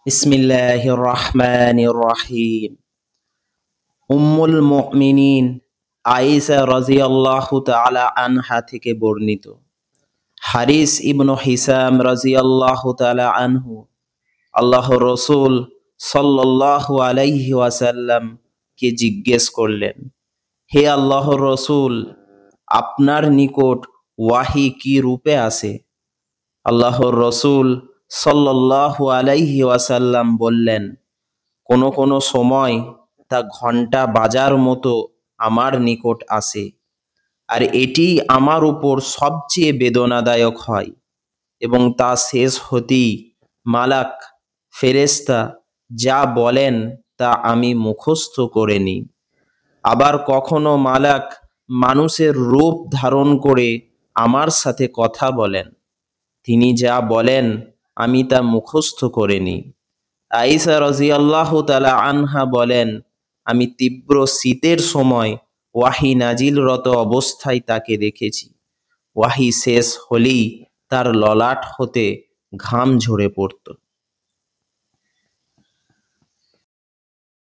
বিসমিল্লাহির রহমানির রহিম। উম্মুল মুমিনিন আয়েশা রাদিয়াল্লাহু তাআলা আনহা থেকে বর্ণিত, হারিস ইবনু হিসাম রাদিয়াল্লাহু তাআলা আনহু আল্লাহর রাসূল সাল্লাল্লাহু আলাইহি ওয়াসাল্লাম কে জিজ্ঞেস করলেন, হে আল্লাহর রাসূল, আপনার নিকট ওয়াহি কি রূপে আসে? আল্লাহর রাসূল সাল্লাল্লাহু আলাইহি ওয়াসাল্লাম বললেন, কোনো কোনো সময় তা ঘণ্টা বাজার মতো আমার নিকট আসে, আর এটি আমার উপর সবচেয়ে বেদনাদায়ক হয়, এবং তা শেষ হতেই মালাক ফেরেশতা যা বলেন তা আমি মুখস্থ করে নিই। আবার কখনো মালাক মানুষের রূপ ধারণ করে আমার সাথে কথা বলেন, তিনি যা বলেন আমি তা মুখস্থ করে নিই। আয়েশা রাদিয়াল্লাহু তাআলা আনহা বলেন, আমি তীব্র শীতের সময় ওয়াহি নাজিলরত অবস্থায় তাকে দেখেছি। ওয়াহি শেষ হলেই তার ললাট হতে ঘাম ঝরে পড়ত।